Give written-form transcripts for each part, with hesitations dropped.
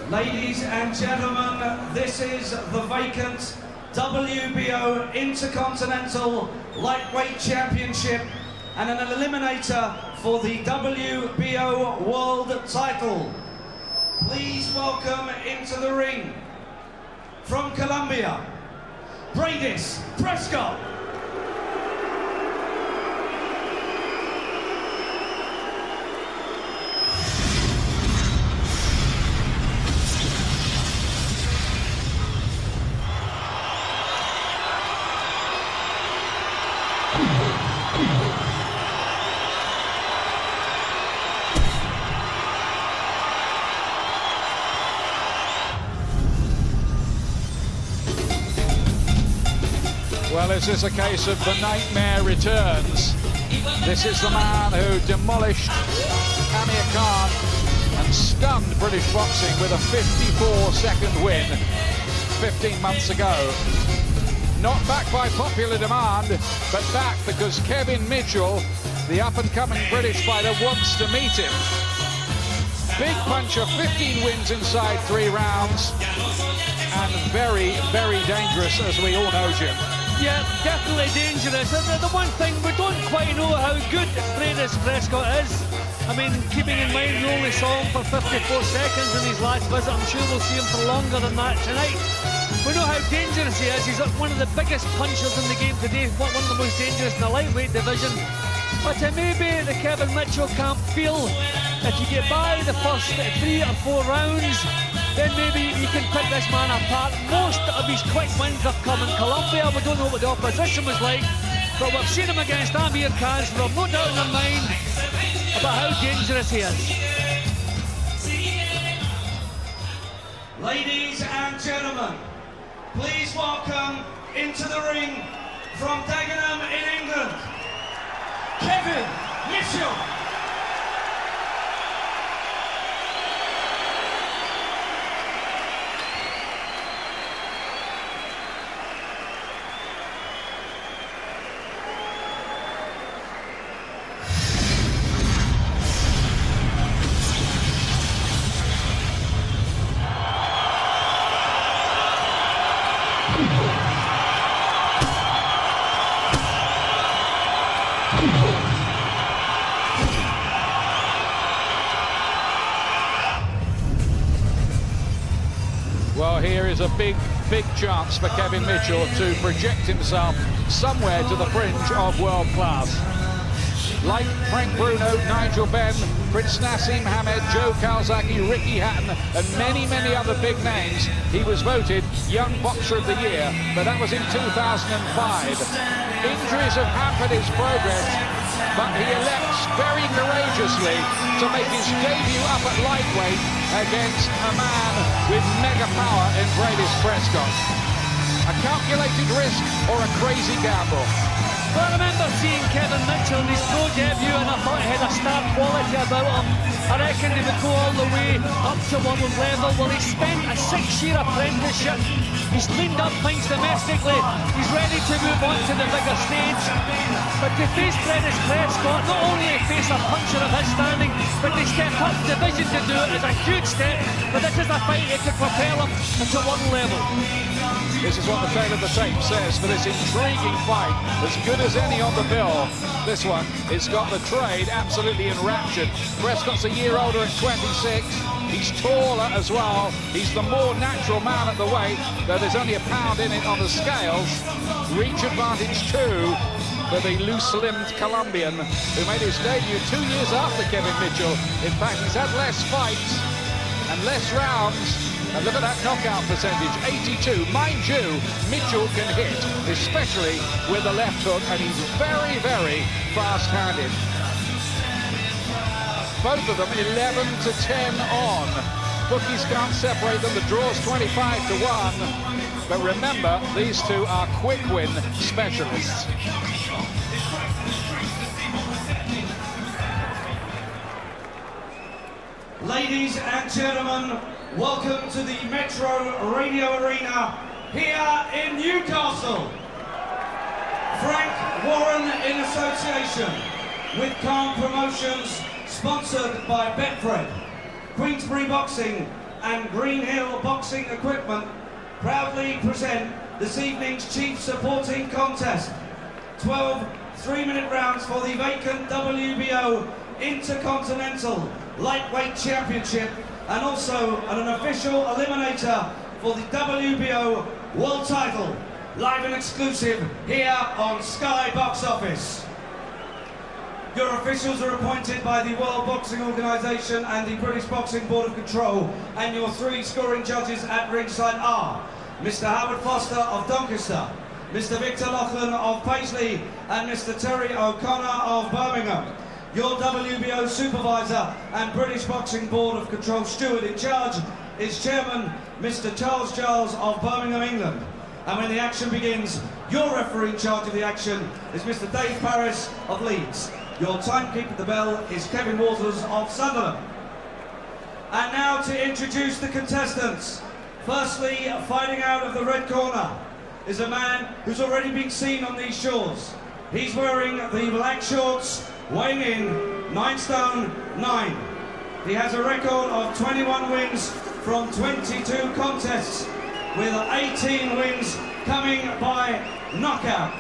Ladies and gentlemen, this is the vacant WBO Intercontinental Lightweight Championship and an eliminator for the WBO World Title. Please welcome into the ring, from Colombia, Breidis Prescott. Well, is this a case of the nightmare returns? This is the man who demolished Amir Khan and stunned British boxing with a 54-second win 15 months ago. Not back by popular demand, but back because Kevin Mitchell, the up-and-coming British fighter, wants to meet him. Big puncher, 15 wins inside 3 rounds, and very, very dangerous, as we all know, Jim. Yeah, definitely dangerous. The one thing, we don't quite know how good Breidis Prescott is. I mean, keeping in mind we only saw him for 54 seconds in his last visit. I'm sure we'll see him for longer than that tonight. We know how dangerous he is. He's one of the biggest punchers in the game today, one of the most dangerous in the lightweight division. But maybe the Kevin Mitchell can't feel if you get by the first 3 or 4 rounds, then maybe you can pick this man apart. Most of his quick wins have come in Colombia. We don't know what the opposition was like, but we've seen him against Amir Khan, so we've no doubt in our mind about how dangerous he is. Ladies and gentlemen, please welcome into the ring, from Dagenham in England, Kevin Mitchell. Well, here is a big chance for Kevin Mitchell to project himself somewhere to the fringe of world class. Like Frank Bruno, Nigel Benn, Prince Nassim Hamed, Joe Calzaghe, Ricky Hatton, and many, many other big names, he was voted Young Boxer of the Year, but that was in 2005. Injuries have hampered his progress, but he elects very courageously to make his debut up at lightweight against a man with mega power in Breidis Prescott. A calculated risk or a crazy gamble? Well, I remember seeing Kevin Mitchell in his pro debut, and I thought he had a star quality about him. I reckon he would go all the way up to world level. Well, he spent a 6-year apprenticeship. He's cleaned up things domestically. He's ready to move on to the bigger stage. But to face Breidis Prescott, not only face a puncher of his standing, but to step up division to do it is a huge step. But this is a fight that could propel him into world level. This is what the tail of the tape says for this intriguing fight, as good as any on the bill. This one, it's got the trade absolutely enraptured. Prescott's a year older at 26. He's taller as well. He's the more natural man at the weight, though there's only a pound in it on the scales. Reach advantage too for the loose-limbed Colombian, who made his debut 2 years after Kevin Mitchell. In fact, he's had less fights and less rounds. And look at that knockout percentage, 82. Mind you, Mitchell can hit, especially with the left hook, and he's very, very fast-handed. Both of them 11 to 10 on. Bookies can't separate them. The draw's 25 to 1. But remember, these two are quick win specialists. Ladies and gentlemen, welcome to the Metro Radio Arena here in Newcastle. Frank Warren in association with Khan Promotions, sponsored by Betfred, Queensbury Boxing, and Green Hill Boxing Equipment proudly present this evening's chief supporting contest. 12 3-minute rounds for the vacant WBO Intercontinental Lightweight Championship, and also an official eliminator for the WBO World Title, live and exclusive here on Sky Box Office. Your officials are appointed by the World Boxing Organisation and the British Boxing Board of Control, and your 3 scoring judges at ringside are Mr. Howard Foster of Doncaster, Mr. Victor Loughlin of Paisley, and Mr. Terry O'Connor of Birmingham. Your WBO supervisor and British Boxing Board of Control steward in charge is Chairman Mr. Charles Giles of Birmingham, England. And when the action begins, your referee in charge of the action is Mr. Dave Paris of Leeds. Your timekeeper at the bell is Kevin Waters of Sunderland. And now to introduce the contestants. Firstly, fighting out of the red corner is a man who's already been seen on these shores. He's wearing the black shorts, weighing in 9 stone 9. He has a record of 21 wins from 22 contests, with 18 wins coming by knockout.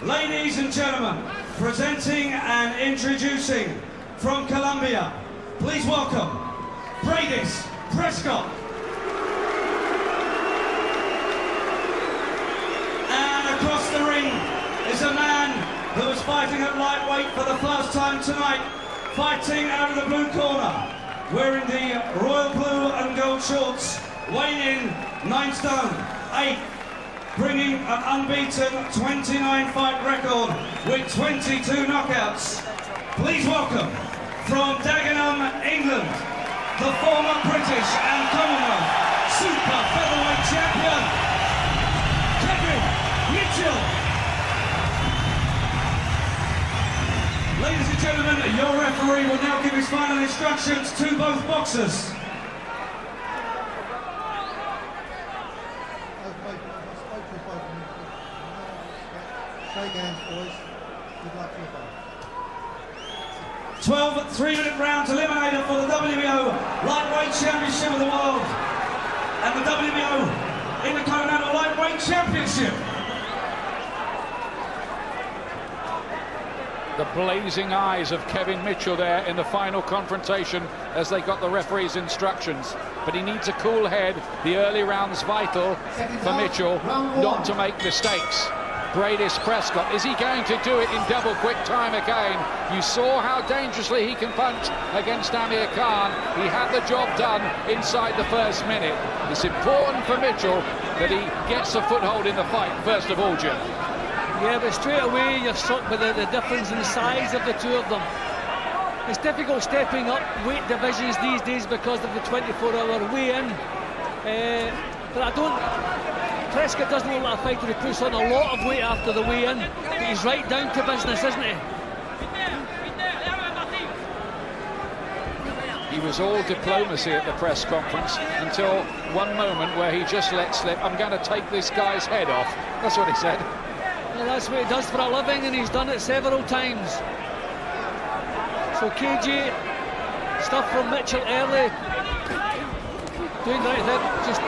Ladies and gentlemen, presenting and introducing from Colombia, please welcome Breidis Prescott. And across the ring is a man who is fighting at lightweight for the first time tonight, fighting out of the blue corner, wearing the royal blue and gold shorts, weighing in 9 stone 8, bringing an unbeaten 29 fight record with 22 knockouts. Please welcome, from Dagenham, England, the former British and Commonwealth Super Featherweight Champion, Kevin Mitchell. Ladies and gentlemen, your referee will now give his final instructions to both boxers. Shake hands, boys. Good luck to you both. 12 3-minute rounds eliminator for the WBO Lightweight Championship of the World and the WBO Intercontinental Lightweight Championship. The blazing eyes of Kevin Mitchell there in the final confrontation as they got the referee's instructions. But he needs a cool head. The early round's vital for Mitchell not to make mistakes. Breidis Prescott, is he going to do it in double quick time again? You saw how dangerously he can punch against Amir Khan. He had the job done inside the first minute. It's important for Mitchell that he gets a foothold in the fight, first of all, Jim. Yeah, but straight away you're struck by the difference in the size of the two of them. It's difficult stepping up weight divisions these days because of the 24-hour weigh-in. But I don't... Prescott doesn't look like a fighter who puts on a lot of weight after the weigh-in, but he's right down to business, isn't he? He was all diplomacy at the press conference until one moment where he just let slip, I'm going to take this guy's head off. That's what he said. Well, that's what he does for a living, and he's done it several times. So KG, stuff from Mitchell early, doing the right thing, just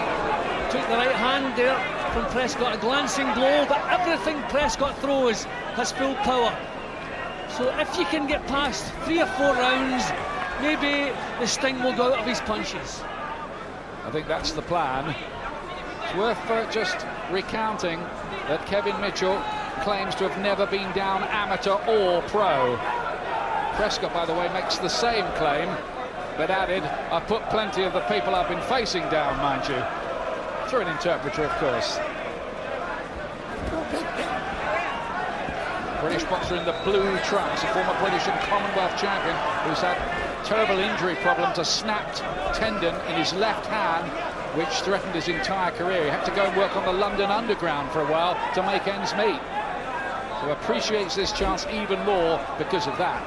took the right hand there from Prescott, a glancing blow, but everything Prescott throws has full power. So if you can get past 3 or 4 rounds, maybe the sting will go out of his punches. I think that's the plan. It's worth just recounting that Kevin Mitchell claims to have never been down amateur or pro. Prescott, by the way, makes the same claim, but added, I've put plenty of the people I've been facing down, mind you. Through an interpreter, of course. British boxer in the blue trunks, a former British and Commonwealth champion who's had terrible injury problems, a snapped tendon in his left hand, which threatened his entire career. He had to go and work on the London Underground for a while to make ends meet. So appreciates this chance even more because of that.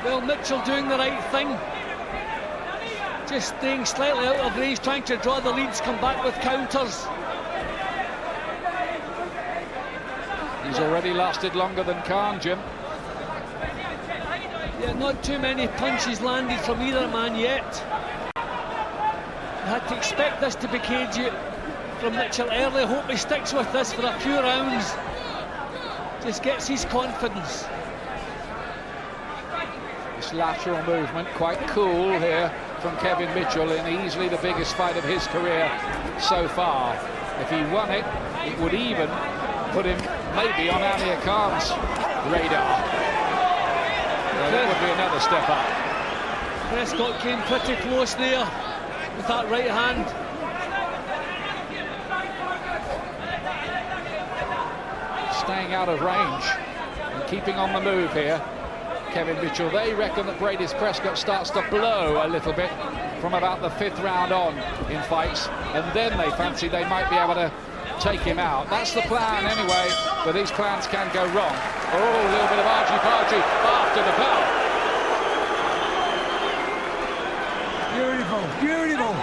Well, Mitchell doing the right thing. Just staying slightly out of range, trying to draw the leads, come back with counters. He's already lasted longer than Khan, Jim. Yeah, not too many punches landed from either man yet. You had to expect this to be cagey from Mitchell early. Hope he sticks with this for a few rounds. Just gets his confidence. This lateral movement, quite cool here from Kevin Mitchell in easily the biggest fight of his career so far. If he won it, it would even put him maybe on Amir Khan's radar. So that would be another step up. Prescott came pretty close there with that right hand. Staying out of range and keeping on the move here. Kevin Mitchell, they reckon that Breidis Prescott starts to blow a little bit from about the 5th round on in fights, and then they fancy they might be able to take him out. That's the plan anyway, but these plans can go wrong. Oh, a little bit of argy-bargy after the bell. Beautiful, beautiful.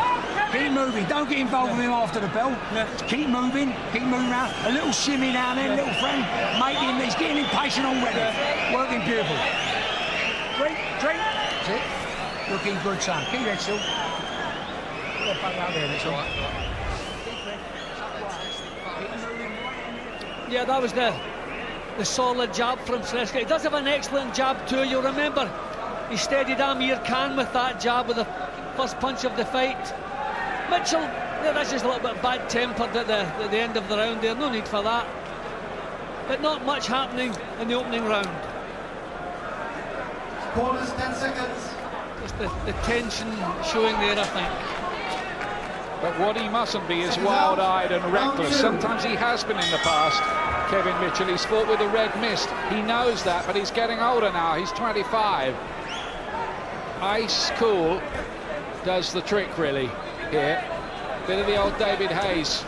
Keep moving, don't get involved with him after the bell. Just keep moving around. A little shimmy down there, little friend. He's getting impatient already. Working beautiful. Drink. That's it. Looking good, son. Keep that still. Put that back out there, that's all right. Yeah, that was the solid jab from Prescott. He does have an excellent jab too. You'll remember he steadied Amir Khan with that jab with the first punch of the fight. Mitchell, yeah, that's just a little bit bad-tempered at the end of the round there. No need for that. But not much happening in the opening round. Corners, 10 seconds. Just the tension showing there, I think. But what he mustn't be is wild-eyed and reckless. Sometimes he has been in the past, Kevin Mitchell. He's fought with a red mist. He knows that, but he's getting older now. He's 25. Ice cool does the trick, really, here. Bit of the old David Hayes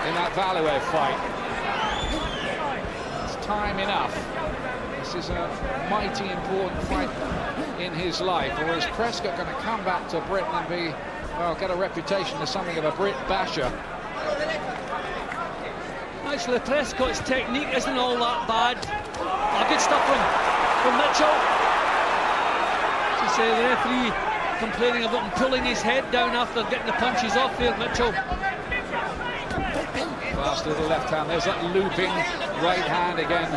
in that Valuev fight. It's time enough. This is a mighty important fight in his life. Or is Prescott going to come back to Britain and be, well, get a reputation as something of a Brit basher? Actually, Prescott's technique isn't all that bad. Good stuff from Mitchell. To say the referee complaining about him pulling his head down after getting the punches off there, Mitchell. Fast little left hand. There's that looping right hand again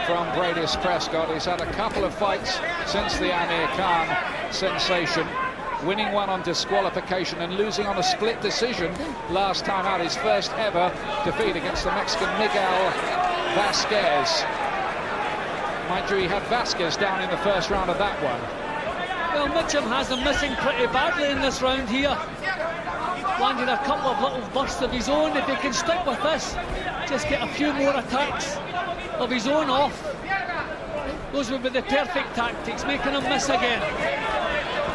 from Breidis Prescott. He's had a couple of fights since the Amir Khan sensation, winning one on disqualification and losing on a split decision last time out, his first ever defeat against the Mexican Miguel Vasquez. Mind you, he had Vasquez down in the first round of that one. Well, Mitchell has him missing pretty badly in this round here. Landed a couple of little bursts of his own. If he can stick with this, just get a few more attacks of his own off, those would be the perfect tactics, making him miss again.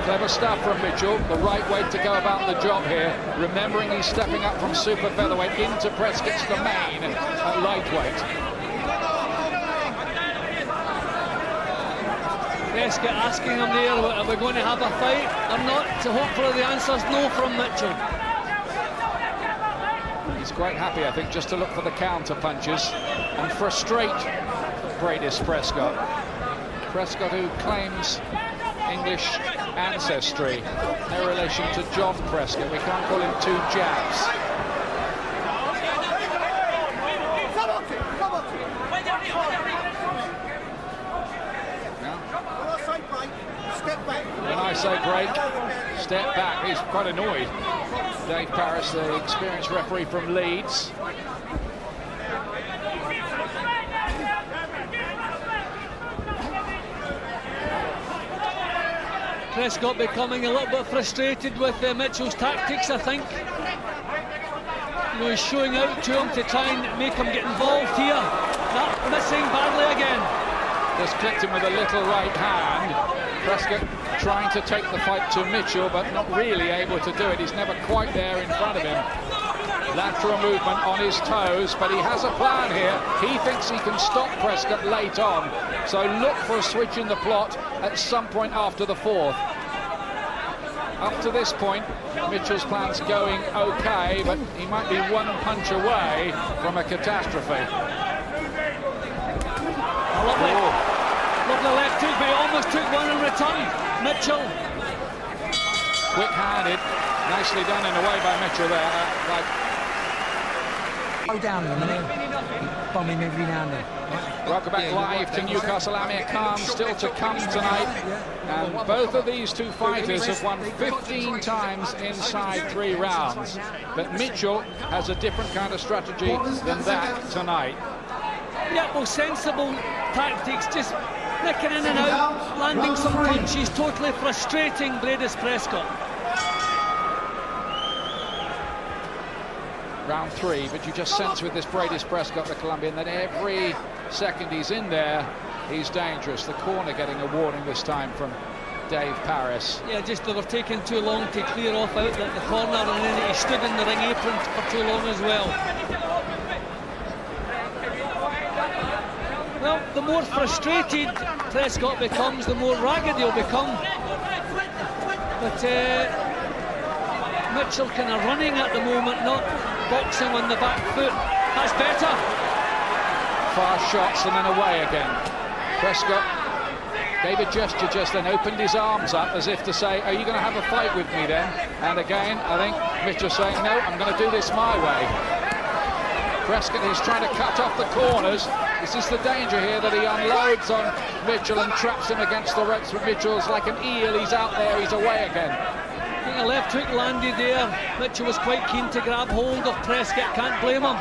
Clever stuff from Mitchell, the right way to go about the job here, remembering he's stepping up from super featherweight into Prescott's domain at lightweight. Prescott asking him there, are we going to have a fight or not? So hopefully the answer's no from Mitchell. He's quite happy, I think, just to look for the counter punches and frustrate Breidis Prescott. Prescott, who claims English ancestry, no relation to John Prescott. We can't call him two jabs. When I say break, step back. He's quite annoyed. Dave Parris, the experienced referee from Leeds. Prescott becoming a little bit frustrated with Mitchell's tactics, I think. You know, he's showing out to him to try and make him get involved here. Not missing badly again. Just clipped him with a little right hand. Prescott trying to take the fight to Mitchell, but not really able to do it. He's never quite there in front of him. Lateral movement on his toes, but he has a plan here. He thinks he can stop Prescott late on. So look for a switch in the plot at some point after the fourth. Up to this point, Mitchell's plan's going okay, but he might be one punch away from a catastrophe. Lovely the left hook, but he almost took one in return. Mitchell. Quick-handed. Nicely done in a way by Mitchell there. Go down in a minute. Bomb him every now and then. Welcome back live to Newcastle. Amir Khan still to come tonight. And both of these two fighters have won 15 times inside 3 rounds. But Mitchell has a different kind of strategy than that tonight. Yeah, well, sensible tactics, just nicking in and out, landing some punches, totally frustrating Breidis Prescott. Round 3, but you just sense with this Breidis Prescott, the Colombian, that every second he's in there, he's dangerous. The corner getting a warning this time from Dave Paris. Yeah, just they were taking too long to clear off out the corner, and then he stood in the ring apron for too long as well. Well, the more frustrated Prescott becomes, the more ragged he'll become. But Mitchell kind of running at the moment, not boxing on the back foot. That's better. Fast shots and then away again. Prescott gave a gesture just then, opened his arms up as if to say, are you going to have a fight with me then? And again, I think Mitchell saying, no, I'm going to do this my way. Prescott is trying to cut off the corners. This is the danger here, that he unloads on Mitchell and traps him against the ropes. Mitchell's like an eel, he's out there, he's away again. I think a left hook landed there. Mitchell was quite keen to grab hold of Prescott, can't blame him.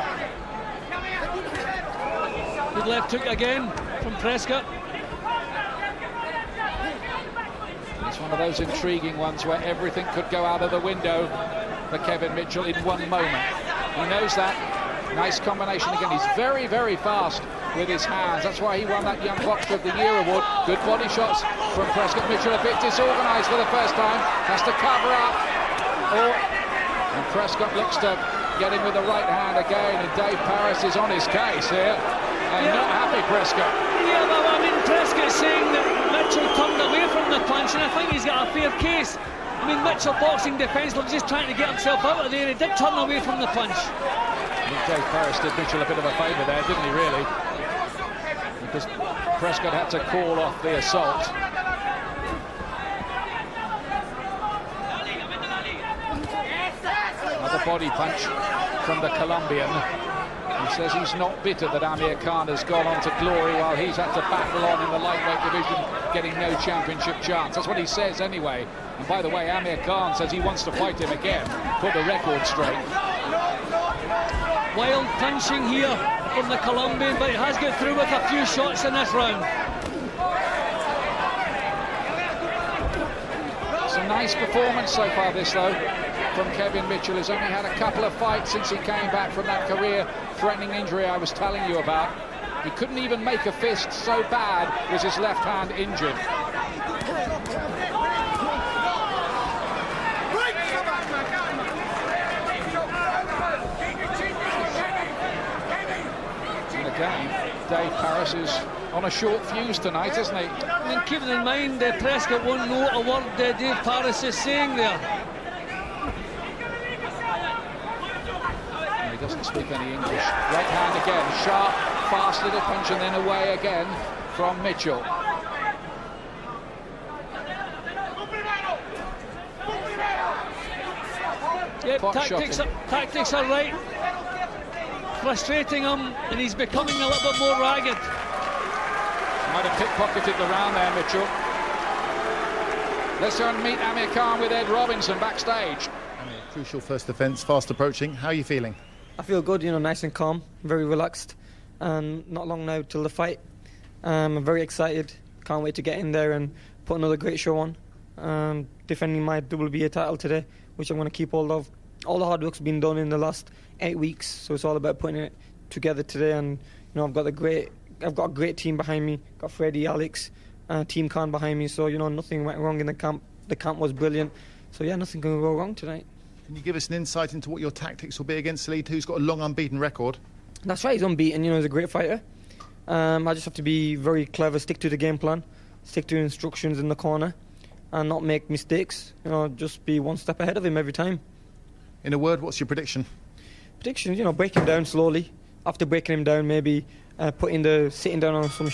Good left hook again from Prescott. It's one of those intriguing ones where everything could go out of the window for Kevin Mitchell in one moment. He knows that. Nice combination again. He's very, very fast with his hands. That's why he won that Young Boxer of the Year award. Good body shots from Prescott. Mitchell a bit disorganised for the first time. Has to cover up. And Prescott looks to get him with the right hand again. And Dave Paris is on his case here. And not happy, Prescott. Yeah, well, I mean, Prescott's saying that Mitchell turned away from the punch, and I think he's got a fair case. I mean, Mitchell boxing defensively, just trying to get himself out of there. He did turn away from the punch. I think Dave Paris did Mitchell a bit of a favour there, didn't he, really? Because Prescott had to call off the assault. Another body punch from the Colombian. He says he's not bitter that Amir Khan has gone on to glory while he's had to battle on in the lightweight division, getting no championship chance. That's what he says anyway. And by the way, Amir Khan says he wants to fight him again, put the record straight. Wild punching here from the Colombian, but he has got through with a few shots in this round. It's a nice performance so far, this though, from Kevin Mitchell. He's only had a couple of fights since he came back from that career-threatening injury I was telling you about. He couldn't even make a fist, so bad was his left hand injured. Again, Dave Paris is on a short fuse tonight, isn't he? And keeping in mind, Prescott won't know a word Dave Paris is saying there. No, he doesn't speak any English. Right hand again, sharp, fast little punch, and then away again from Mitchell. Yep, tactics are right. Frustrating him, and he's becoming a little bit more ragged. Might have pickpocketed the round there, Mitchell. Let's go and meet Amir Khan with Ed Robinson backstage. Crucial first defence, fast approaching. How are you feeling? I feel good, you know, nice and calm, very relaxed, and not long now till the fight. I'm very excited, can't wait to get in there and put another great show on. Defending my WBA title today, which I'm going to keep hold of. All the hard work's been done in the last 8 weeks, so it's all about putting it together today. And you know, I've got a great team behind me. Got Freddie, Alex, Team Khan behind me. So you know, nothing went wrong in the camp. The camp was brilliant. So yeah, nothing can go wrong tonight. Can you give us an insight into what your tactics will be against Salid, who's got a long unbeaten record? That's right, he's unbeaten. You know, he's a great fighter. I just have to be very clever, stick to the game plan, stick to instructions in the corner, and not make mistakes. You know, just be one step ahead of him every time. In a word, what's your prediction? Prediction, you know, break him down slowly. After breaking him down, maybe sitting down on some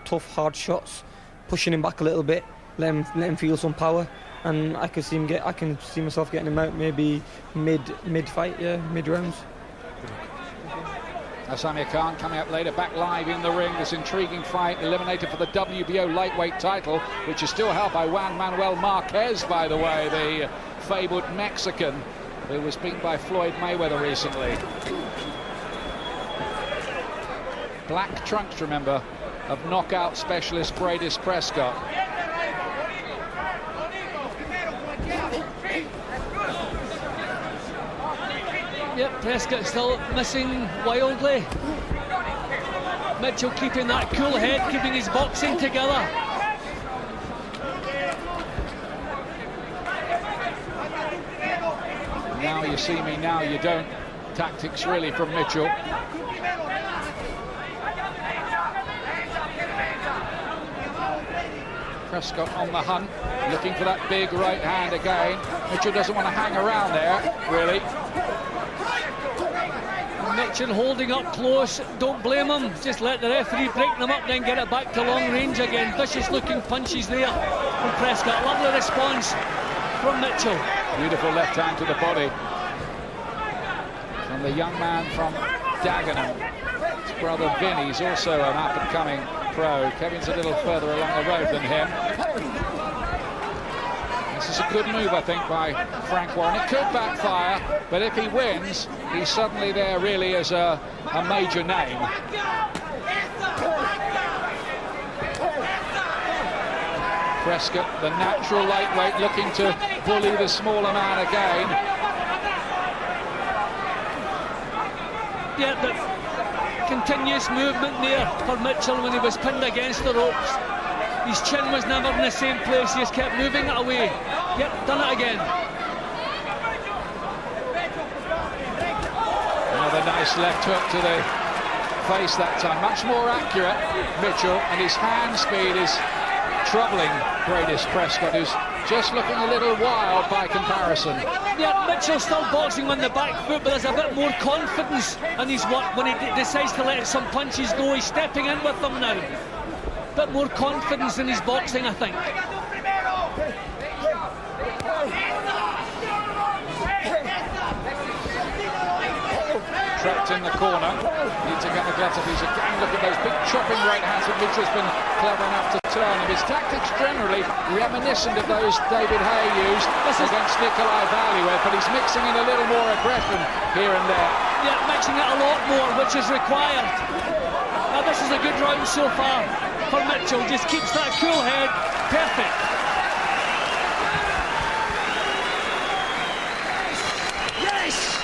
tough, hard shots, pushing him back a little bit, let him feel some power, and I can see myself getting him out maybe mid fight, mid rounds. That's Amir Khan coming up later, back live in the ring. This intriguing fight, eliminated for the WBO lightweight title, which is still held by Juan Manuel Marquez, by the way, the fabled Mexican who was beaten by Floyd Mayweather recently. Black trunks, remember, of knockout specialist Breidis Prescott. Yep, Prescott still missing wildly. Mitchell keeping that cool head, keeping his boxing together. Now you see me, now you don't. Tactics really from Mitchell. Prescott on the hunt, looking for that big right hand again. Mitchell doesn't want to hang around there, really. Mitchell holding up close, don't blame him, just let the referee break them up, then get it back to long range again. Vicious looking punches there from Prescott. Lovely response from Mitchell. Beautiful left hand to the body from the young man from Dagenham. His brother Vinny's also an up-and-coming pro. Kevin's a little further along the road than him. This is a good move, I think, by Frank Warren. It could backfire, but if he wins, he's suddenly there really as a major name. Prescott, the natural lightweight, looking to bully the smaller man again. Yeah, the continuous movement there for Mitchell when he was pinned against the ropes. His chin was never in the same place, he just kept moving it away. Yep, done it again. Another nice left hook to the face that time. Much more accurate, Mitchell, and his hand speed is troubling Breidis Prescott, who's just looking a little wild by comparison. Yeah, Mitchell's still boxing on the back foot, but there's a bit more confidence in his work when he decides to let some punches go. He's stepping in with them now. Bit more confidence in his boxing, I think. Trapped in the corner, need to get the gloves off. He's again, look at those big chopping right hands that Mitchell's been clever enough to turn. And his tactics generally reminiscent of those David Hay used against Nikolai Valuev, but he's mixing in a little more aggression here and there. Yeah, mixing it a lot more, which is required. Now this is a good round so far for Mitchell, just keeps that cool head, perfect.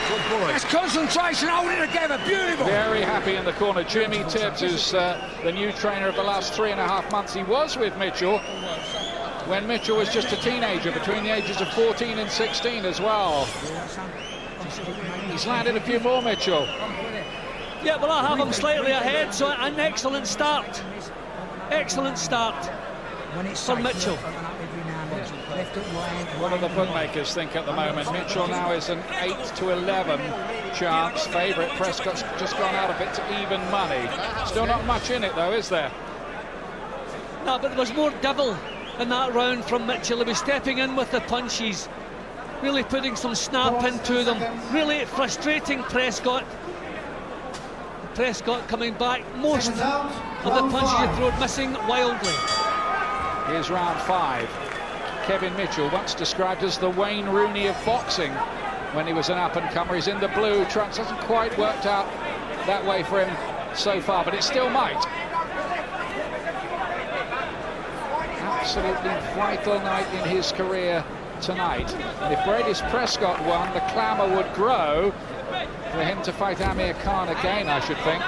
Good boy. That's concentration, hold it together, beautiful. Very happy in the corner. Jimmy Tibbs, who's the new trainer of the last 3.5 months. He was with Mitchell when Mitchell was just a teenager, between the ages of 14 and 16 as well. He's landed a few more, Mitchell. Yeah, well, I have him slightly ahead, so an excellent start. Excellent start for Mitchell. What do the bookmakers think at the moment? Mitchell now is an 8-11 chance favourite. Prescott's just gone out a bit to even money. Still not much in it though, is there? No, but there was more devil in that round from Mitchell. He was stepping in with the punches, really putting some snap into them, really frustrating Prescott. Prescott coming back, most of the punches he threw missing wildly. Here's round 5. Kevin Mitchell, once described as the Wayne Rooney of boxing when he was an up-and-comer. He's in the blue trunks. Hasn't quite worked out that way for him so far, but it still might. Absolutely vital night in his career tonight. And if Breidis Prescott won, the clamour would grow for him to fight Amir Khan again, I should think,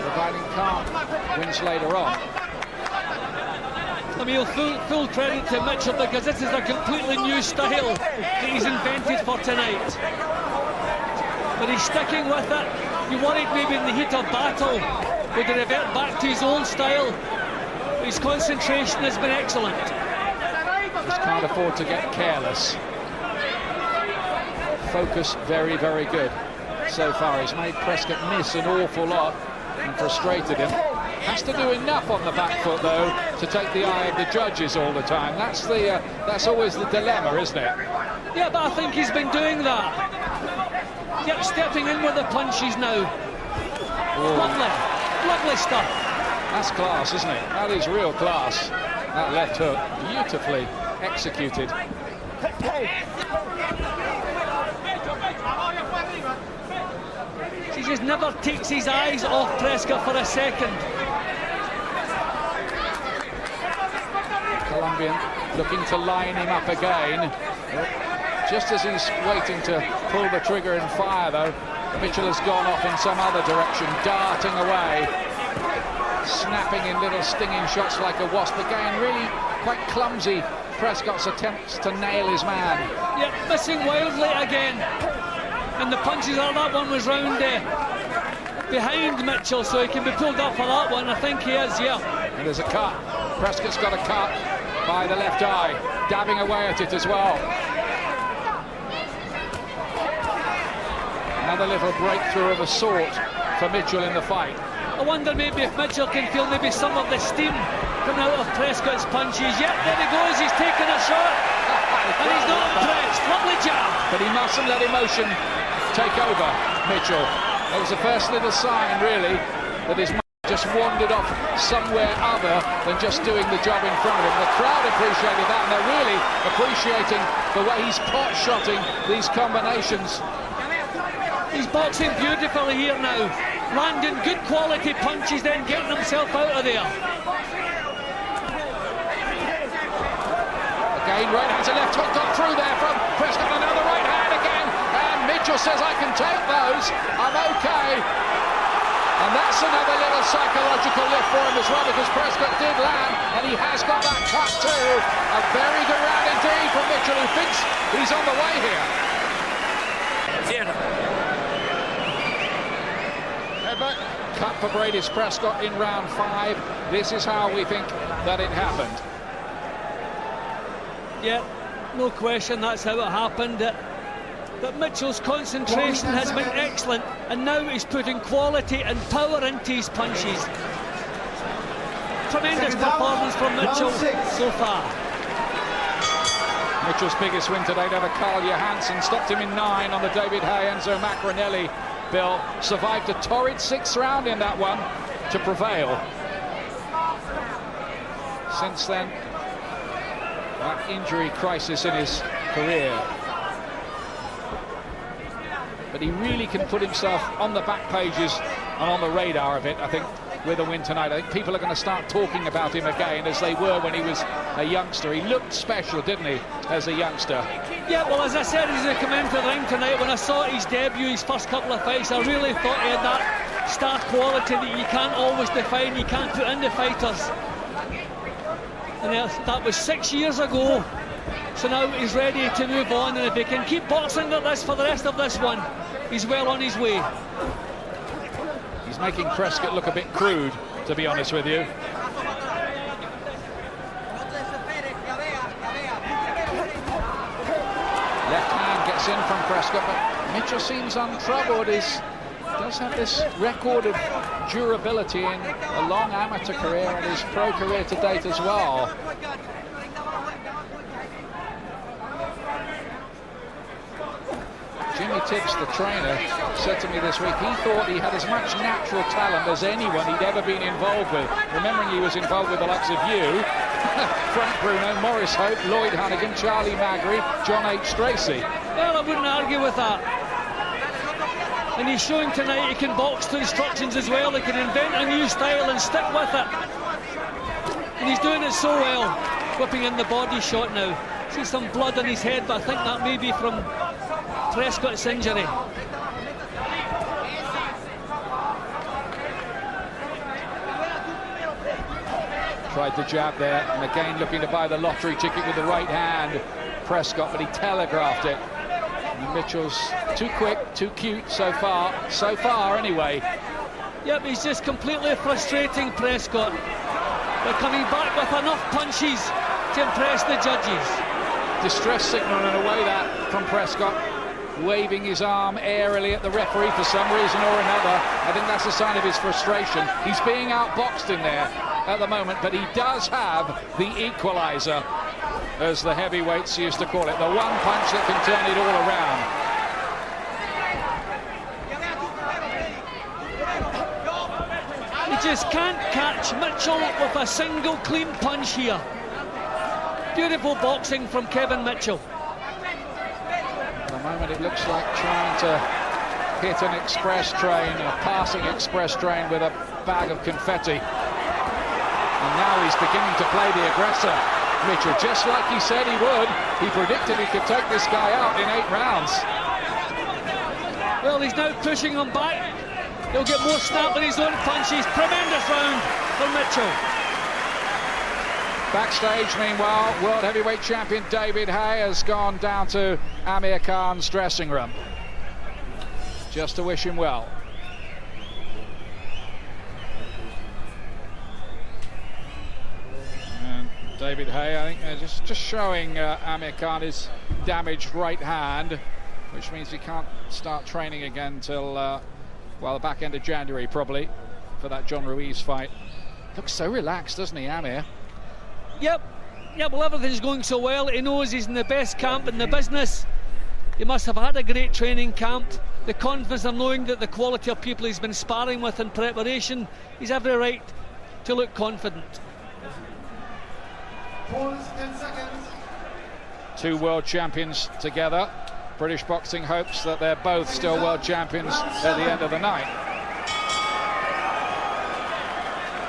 providing Khan wins later on. I mean, full credit to Mitchell, because this is a completely new style that he's invented for tonight. But he's sticking with it. You worried maybe in the heat of battle would he revert back to his old style. His concentration has been excellent. Just can't afford to get careless. Focus very, very good so far. He's made Prescott miss an awful lot and frustrated him. Has to do enough on the back foot, though, to take the eye of the judges all the time. That's always the dilemma, isn't it? Yeah, but I think he's been doing that. Yep, stepping in with the punches now. Ooh. Lovely stuff. That's class, isn't it? That is real class. That left hook, beautifully executed. He just never takes his eyes off Prescott for a second. Colombian looking to line him up again. Just as he's waiting to pull the trigger and fire, though, Mitchell has gone off in some other direction, darting away, snapping in little stinging shots like a wasp. Again, really quite clumsy, Prescott's attempts to nail his man. Yeah, missing wildly again. And the punches, that one was round behind Mitchell, so he can be pulled up for that one. I think he is, yeah. And there's a cut. Prescott's got a cut by the left eye, dabbing away at it as well. Another little breakthrough of a sort for Mitchell in the fight. I wonder maybe if Mitchell can feel maybe some of the steam coming out of Prescott's punches. Yep, there he goes, he's taking a shot. And he's not impressed. Lovely jab. But he mustn't let emotion take over Mitchell. It was the first little sign, really, that his mind just wandered off somewhere other than just doing the job in front of him. The crowd appreciated that, and they're really appreciating the way he's pot-shotting these combinations. He's boxing beautifully here now, landing good quality punches, then getting himself out of there. Again, right hand to left hook, got through there from Prescott, another right hand again, and Mitchell says, I can take those, I'm okay. And that's another little psychological lift for him as well, because Prescott did land, and he has got that cut too. A very good round indeed from Mitchell, who thinks he's on the way here. Cut for Breidis Prescott in round 5. This is how we think that it happened. Yeah, no question, that's how it happened. But Mitchell's concentration has been excellent, and now he's putting quality and power into his punches. Tremendous performance from Mitchell so far. Mitchell's biggest win today over Carl Johansson, stopped him in 9 on the David Hay Enzo Macronelli bill. Survived a torrid 6th round in that one to prevail. Since then, that injury crisis in his career. But he really can put himself on the back pages and on the radar of it, I think, with a win tonight. I think people are going to start talking about him again as they were when he was a youngster. He looked special, didn't he, as a youngster? Yeah, well, as I said, as he came into the ring tonight, when I saw his debut, his first couple of fights, I really thought he had that star quality that you can't always define, you can't put into fighters. And that was 6 years ago, so now he's ready to move on, and if he can keep boxing like this for the rest of this one, he's well on his way. He's making Prescott look a bit crude, to be honest with you. Left hand gets in from Prescott, but Mitchell seems untroubled. He does have this record of durability in a long amateur career and his pro career to date as well. Jimmy Tibbs, the trainer, said to me this week he thought he had as much natural talent as anyone he'd ever been involved with. Remembering he was involved with the likes of you, Frank Bruno, Maurice Hope, Lloyd Hannigan, Charlie Magri, John H. Tracy. Well, I wouldn't argue with that. And he's showing tonight he can box to instructions as well. He can invent a new style and stick with it. And he's doing it so well, whipping in the body shot now. See some blood on his head, but I think that may be from Prescott's injury. Tried the jab there, and again looking to buy the lottery ticket with the right hand, Prescott, but he telegraphed it. And Mitchell's too quick, too cute so far anyway. Yep, he's just completely frustrating Prescott. They're coming back with enough punches to impress the judges. Distress signal in a way that from Prescott. waving his arm airily at the referee for some reason or another. I think that's a sign of his frustration. He's being outboxed in there at the moment, but he does have the equaliser, as the heavyweights used to call it, the one punch that can turn it all around. He just can't catch Mitchell with a single clean punch here. Beautiful boxing from Kevin Mitchell. At the moment it looks like trying to hit an express train, a passing express train with a bag of confetti. And now he's beginning to play the aggressor. Mitchell, just like he said he would. He predicted he could take this guy out in 8 rounds. Well, he's now pushing him back. He'll get more snap in his own punches. Tremendous round for Mitchell. Backstage, meanwhile, world heavyweight champion David Haye has gone down to Amir Khan's dressing room just to wish him well. And David Haye, I think, just showing Amir Khan his damaged right hand, which means he can't start training again till well, the back end of January probably for that John Ruiz fight. Looks so relaxed, doesn't he, Amir? Yep, well, everything's going so well. He knows he's in the best camp in the business. He must have had a great training camp. The confidence of knowing that the quality of people he's been sparring with in preparation, he's every right to look confident. Pause 10 seconds. 2 world champions together. British boxing hopes that they're both still world champions at the end of the night.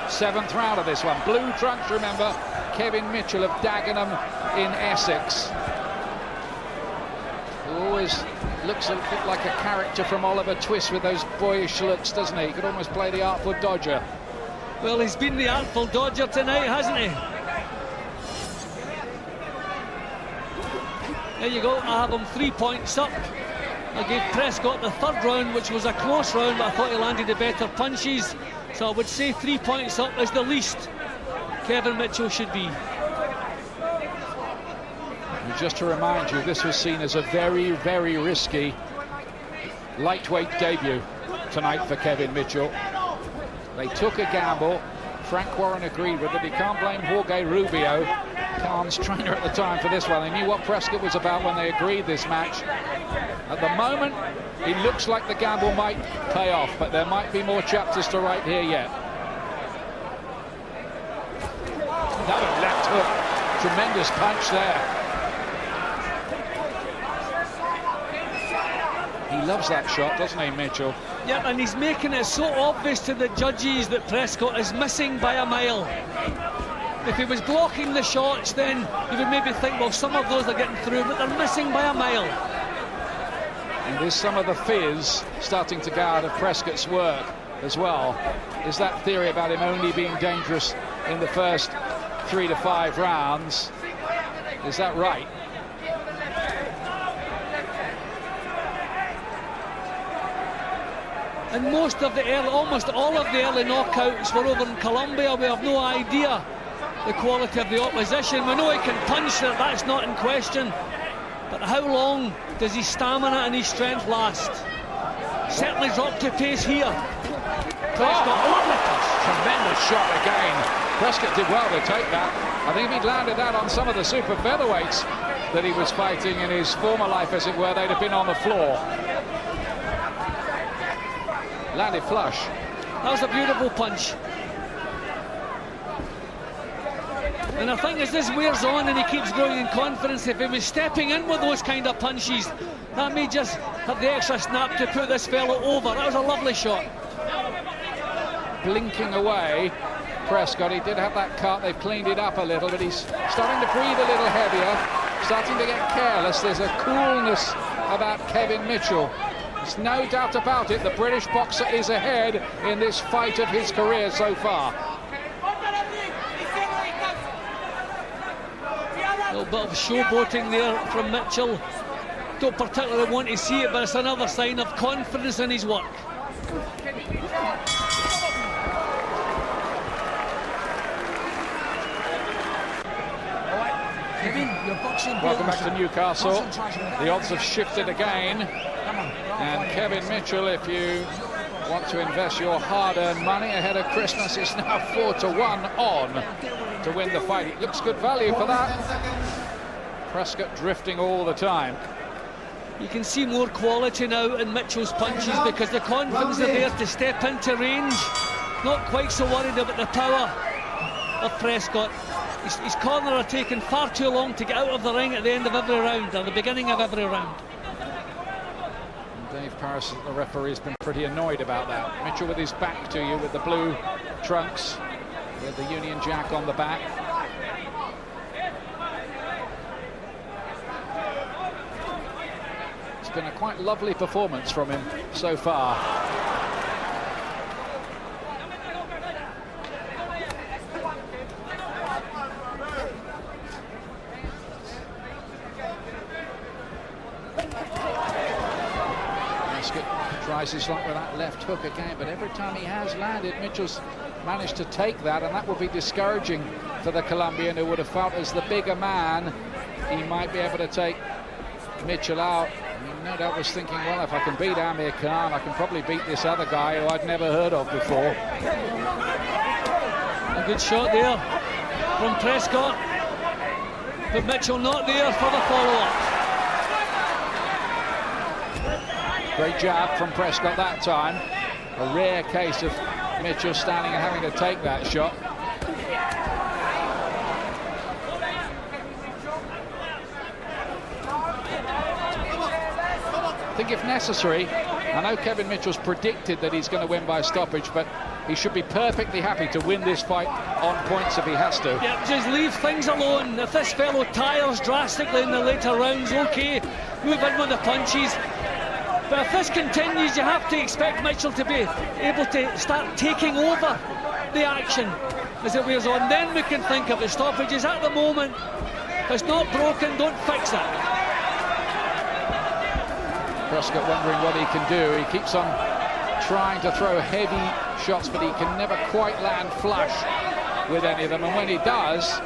7th round of this one. Blue trunks, remember, Kevin Mitchell of Dagenham in Essex. Always looks a bit like a character from Oliver Twist with those boyish looks, doesn't he? He could almost play the Artful Dodger. Well, he's been the Artful Dodger tonight, hasn't he? There you go, I have him 3 points up. I gave Prescott the 3rd round, which was a close round, but I thought he landed the better punches. So I would say 3 points up is the least Kevin Mitchell should be. And just to remind you, this was seen as a very, very risky lightweight debut tonight for Kevin Mitchell. They took a gamble. Frank Warren agreed with it. He can't blame Jorge Rubio, Khan's trainer at the time, for this one. They knew what Prescott was about when they agreed this match. At the moment, it looks like the gamble might pay off, but there might be more chapters to write here yet. Another left hook. Tremendous punch there. He loves that shot, doesn't he, Mitchell? Yeah, and he's making it so obvious to the judges that Prescott is missing by a mile. If he was blocking the shots, then you would maybe think, well, some of those are getting through, but they're missing by a mile. And there's some of the fears starting to go out of Prescott's work as well. Is that theory about him only being dangerous in the first 3 to 5 rounds? Is that right? And most of the early, almost all of the early knockouts were over in Colombia. We have no idea the quality of the opposition. We know he can punch, that's not in question. But how long does his stamina and his strength last? Certainly dropped to pace here. Prescott, lovely touch. Tremendous shot again. Prescott did well to take that. I think if he'd landed that on some of the super featherweights that he was fighting in his former life, as it were, they'd have been on the floor. Landed flush. That was a beautiful punch. And I think as this wears on and he keeps growing in confidence, if he was stepping in with those kind of punches, that may just have the extra snap to put this fellow over. That was a lovely shot. Blinking away, Prescott. He did have that cut. They've cleaned it up a little, but he's starting to breathe a little heavier, starting to get careless. There's a coolness about Kevin Mitchell. There's no doubt about it. The British boxer is ahead in this fight of his career so far. A little bit of showboating there from Mitchell. Don't particularly want to see it, but it's another sign of confidence in his work. Kevin. You're boxing. Welcome back to Newcastle. Concentration. The odds have shifted again. And Kevin Mitchell, if you want to invest your hard-earned money ahead of Christmas, is now 4-1 on to win the fight. It looks good value for that. Prescott drifting all the time. You can see more quality now in Mitchell's punches because the confidence are there to step into range. Not quite so worried about the power of Prescott. His corner are taking far too long to get out of the ring at the end of every round, or the beginning of every round. And Dave Parris, the referee, has been pretty annoyed about that. Mitchell with his back to you with the blue trunks, with the Union Jack on the back. It's been a quite lovely performance from him so far. Tries his luck with that left hook again, but every time he has landed, Mitchell's managed to take that, and that would be discouraging for the Colombian, who would have felt as the bigger man he might be able to take Mitchell out. He no doubt was thinking, well, if I can beat Amir Khan, I can probably beat this other guy who I'd never heard of before. A good shot there from Prescott, but Mitchell not there for the follow-up. Great jab from Prescott that time. A rare case of Mitchell standing and having to take that shot. I think if necessary, I know Kevin Mitchell's predicted that he's going to win by stoppage, but he should be perfectly happy to win this fight on points if he has to. Yeah, just leave things alone. If this fellow tires drastically in the later rounds, okay, move in with the punches. But if this continues, you have to expect Mitchell to be able to start taking over the action as it wears on. Then we can think of the stoppages. At the moment, if it's not broken, don't fix it. Prescott wondering what he can do. He keeps on trying to throw heavy shots, but he can never quite land flush with any of them. And when he does,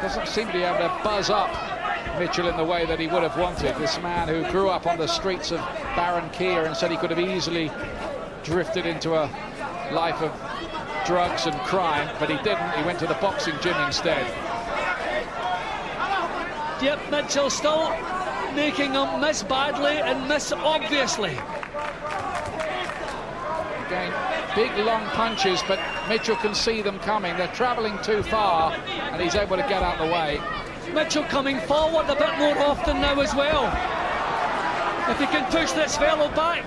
doesn't seem to be able to buzz up Mitchell in the way that he would have wanted. This man who grew up on the streets of Barranquilla and said he could have easily drifted into a life of drugs and crime, but he didn't. He went to the boxing gym instead. Yep, Mitchell still making him miss badly and miss obviously. Again, big long punches, but Mitchell can see them coming. They're travelling too far, and he's able to get out of the way. Mitchell coming forward a bit more often now as well. If he can push this fellow back,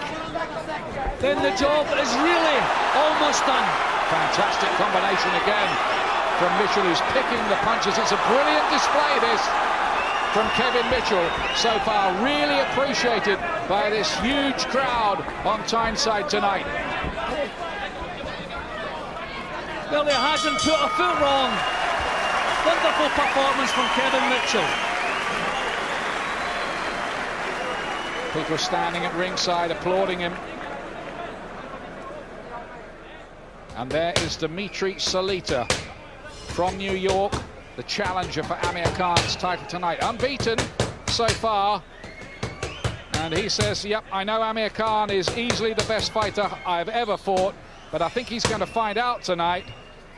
then the job is really almost done. Fantastic combination again from Mitchell, who's picking the punches. It's a brilliant display, this, from Kevin Mitchell. So far, really appreciated by this huge crowd on Tyneside tonight. Well, he hasn't put a foot wrong. Wonderful performance from Kevin Mitchell. People standing at ringside applauding him. And there is Dimitri Salita from New York, the challenger for Amir Khan's title tonight. Unbeaten so far. And he says, yep, I know Amir Khan is easily the best fighter I've ever fought, but I think he's going to find out tonight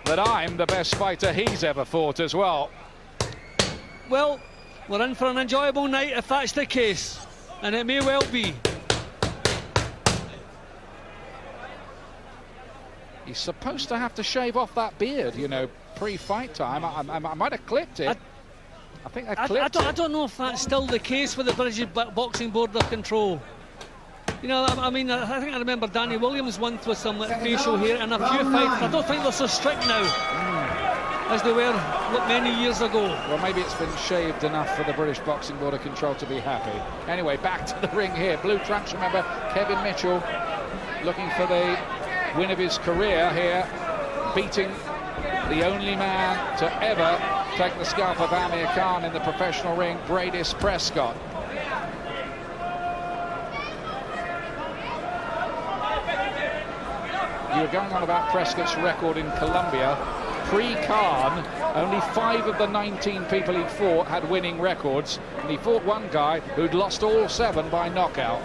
that I'm the best fighter he's ever fought as well. Well, we're in for an enjoyable night if that's the case, and it may well be. He's supposed to have to shave off that beard, you know, pre-fight time. I might have clipped it. I think I clipped it. I don't know if that's still the case with the British Boxing Board of Control. You know, I mean, I think I remember Danny Williams once with some facial hair in a few fights. I don't think they're so strict now as they were many years ago. Well, maybe it's been shaved enough for the British Boxing Board of Control to be happy. Anyway, back to the ring here. Blue trunks, remember, Kevin Mitchell looking for the win of his career here, beating the only man to ever take the scalp of Amir Khan in the professional ring, Breidis Prescott. You were going on about Prescott's record in Colombia. Pre-Khan, Only 5 of the 19 people he fought had winning records, and he fought one guy who'd lost all 7 by knockout.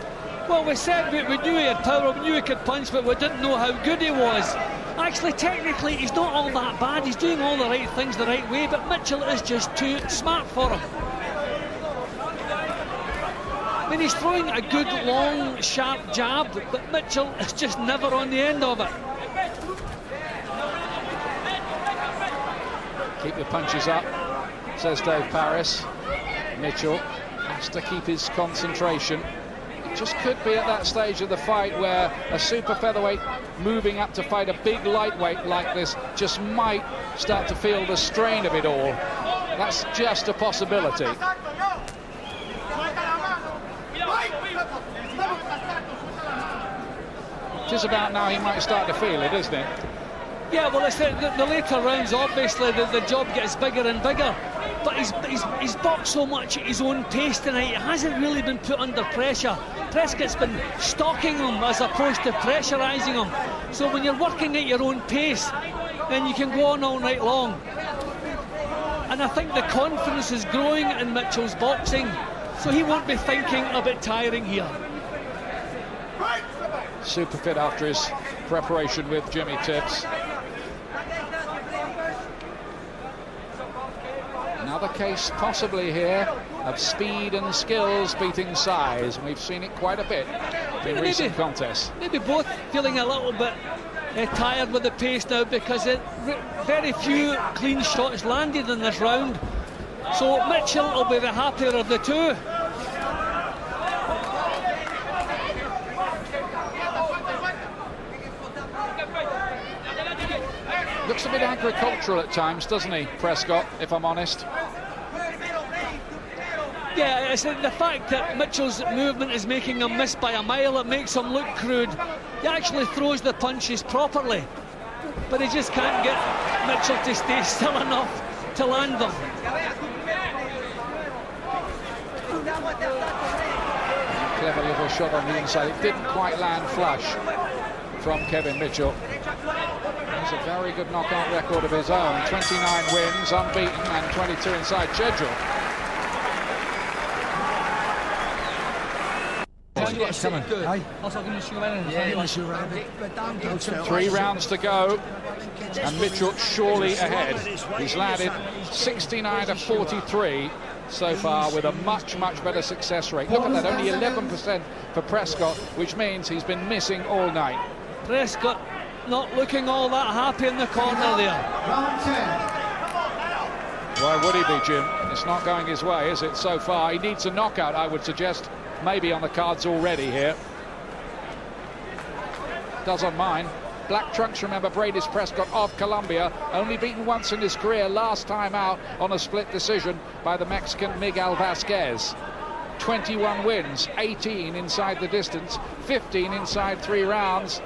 Well, we said we knew he had power, we knew he could punch, but we didn't know how good he was. Actually, technically, he's not all that bad. He's doing all the right things the right way, but Mitchell is just too smart for him. I mean, he's throwing a good, long, sharp jab, but Mitchell is just never on the end of it. Keep your punches up, says Dave Paris. Mitchell has to keep his concentration. It just could be at that stage of the fight where a super featherweight moving up to fight a big lightweight like this just might start to feel the strain of it all. That's just a possibility. Just about now he might start to feel it, isn't it? Yeah, well, it's the later rounds, obviously, the job gets bigger and bigger. But he's boxed so much at his own pace tonight, he hasn't really been put under pressure. Prescott's been stalking him as opposed to pressurising him. So when you're working at your own pace, then you can go on all night long. And I think the confidence is growing in Mitchell's boxing, so he won't be thinking about tiring here. Super fit after his preparation with Jimmy Tips. Another case possibly here of speed and skills beating size. We've seen it quite a bit in recent contests. Maybe both feeling a little bit tired with the pace now, because very few clean shots landed in this round. So Mitchell will be the happier of the two. Looks a bit agricultural at times, doesn't he, Prescott, if I'm honest? Yeah, it's the fact that Mitchell's movement is making him miss by a mile. It makes him look crude. He actually throws the punches properly, but he just can't get Mitchell to stay still enough to land them. Clever little shot on the inside. It didn't quite land flush from Kevin Mitchell. He's a very good knockout record of his own. 29 wins, unbeaten, and 22 inside schedule. Three rounds to go, and Mitchell surely ahead. He's landed 69 to 43 so far with a much better success rate. Look at that, only 11% for Prescott, which means he's been missing all night. Prescott not looking all that happy in the corner there. Why would he be, Jim? It's not going his way, is it, so far? He needs a knockout, I would suggest, maybe on the cards already here. Doesn't mind. Black trunks, remember, Breidis Prescott of Colombia, only beaten once in his career, last time out on a split decision by the Mexican Miguel Vasquez. 21 wins, 18 inside the distance, 15 inside 3 rounds.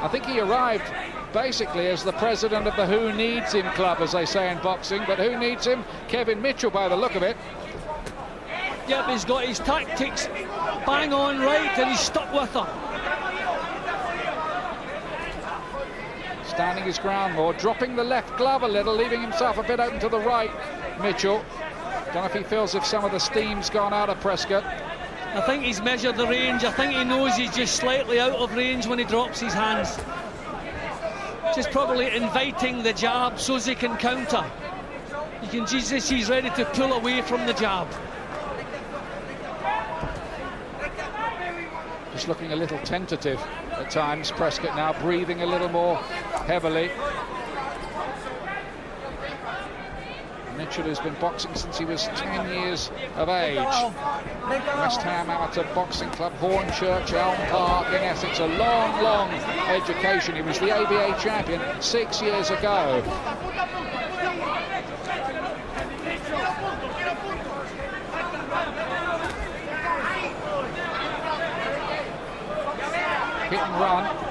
I think he arrived basically as the president of the Who Needs Him club, as they say in boxing, but who needs him? Kevin Mitchell, by the look of it. Yep, he's got his tactics bang on right, and he's stuck with them. Standing his ground more, dropping the left glove a little, leaving himself a bit open to the right, Mitchell. Don't know if he feels if some of the steam's gone out of Prescott. I think he's measured the range. I think he knows he's just slightly out of range when he drops his hands. Just probably inviting the jab so he can counter. You can just see he's ready to pull away from the jab. Just looking a little tentative at times. Prescott now breathing a little more heavily. Mitchell has been boxing since he was 10 years of age. West Ham Amateur Boxing Club, Hornchurch, Elm Park in Essex. A long education. He was the ABA champion 6 years ago. Hit and run.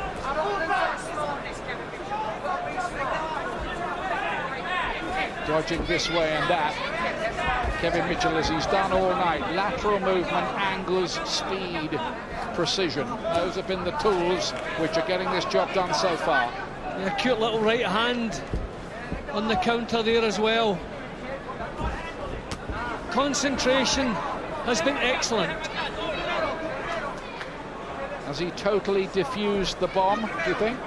Dodging this way and that. Kevin Mitchell, as he's done all night. Lateral movement, angles, speed, precision. Those have been the tools which are getting this job done so far. Yeah, cute little right hand. on the counter there as well. Concentration has been excellent. Has he totally diffused the bomb, do you think?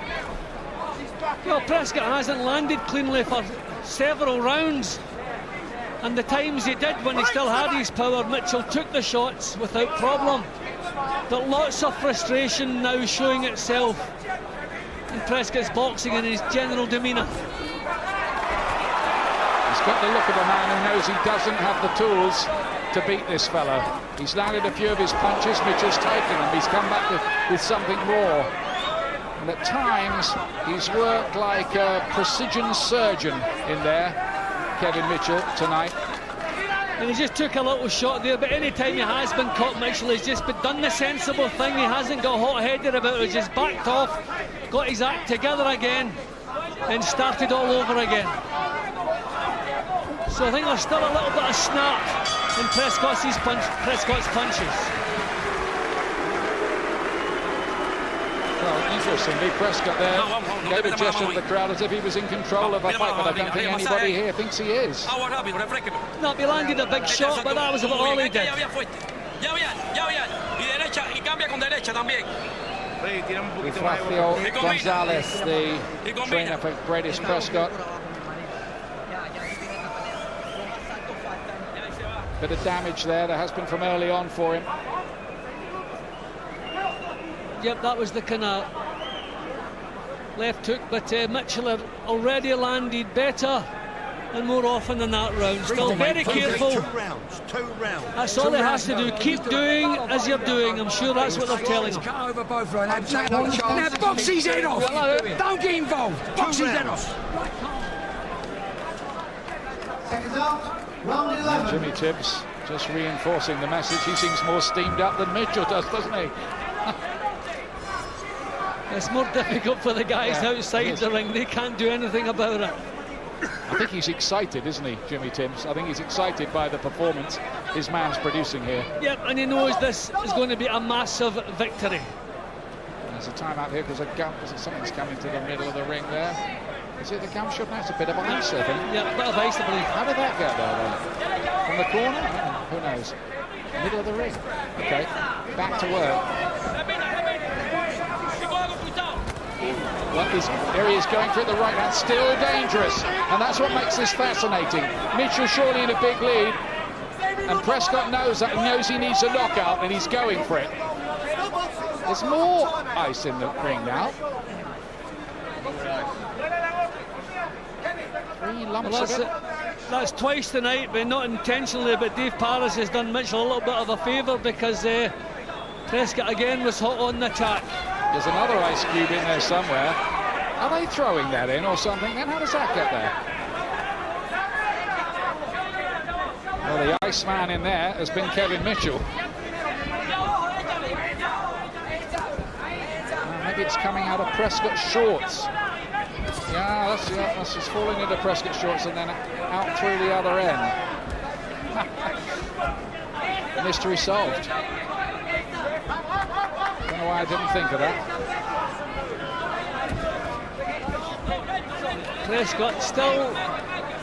Well, Prescott hasn't landed cleanly for several rounds, and the times he did when he still had his power, Mitchell took the shots without problem. But lots of frustration now showing itself in Prescott's boxing and his general demeanour. He's got the look of a man who knows he doesn't have the tools to beat this fellow. He's landed a few of his punches, Mitchell's taken them. He's come back with something more. And at times, he's worked like a precision surgeon in there, Kevin Mitchell, tonight. And he just took a little shot there, but any time he has been caught, Mitchell has just done the sensible thing. He hasn't got hot-headed about it, he's just backed off, got his act together again, and started all over again. So I think there's still a little bit of snap in Prescott's punches. Well, interestingly, Prescott there gave a gesture to the crowd as if he was in control of a fight, but I don't think anybody here thinks he is. No, he landed a big shot, but that was about all he did. Rafael Gonzalez, the trainer for Breidis Prescott. Bit of damage there has been from early on for him. Yep, that was the kind of left hook, but Mitchell had already landed better and more often than that round. Still very careful. 2 rounds. That's all he has to do. Keep doing as you're doing. I'm sure that's what they're telling him. Cut over both rounds. Now box his head off. Don't get involved. Box his head off. Seconds out. Round 11. Jimmy Tibbs just reinforcing the message. He seems more steamed up than Mitchell does, doesn't he? It's more difficult for the guys outside the ring. They can't do anything about it. I think he's excited, isn't he, Jimmy Tibbs? I think he's excited by the performance his man's producing here. Yep, and he knows this is going to be a massive victory. There's a time out here because something's coming to the middle of the ring there. Is it the gum shot? That's a bit of ice, I think. Yeah, a bit of ice, I believe. How did that get there, then? From the corner? Who knows? Middle of the ring. Okay, back to work. Well, here he is going for it, the right hand, still dangerous, and that's what makes this fascinating. Mitchell surely in a big lead, and Prescott knows that, he knows he needs a knockout, and he's going for it. There's more ice in the ring now. 3 lumps of it. That's twice tonight, but not intentionally, but Dave Paris has done Mitchell a little bit of a favour because Prescott again was hot on the attack. There's another ice cube in there somewhere. Are they throwing that in or something? Then how does that get there? Well, the Iceman in there has been Kevin Mitchell. Maybe it's coming out of Prescott's shorts. Yeah, that's just falling into Prescott's shorts and then out through the other end. Mystery solved. Don't know why I didn't think of that. Prescott still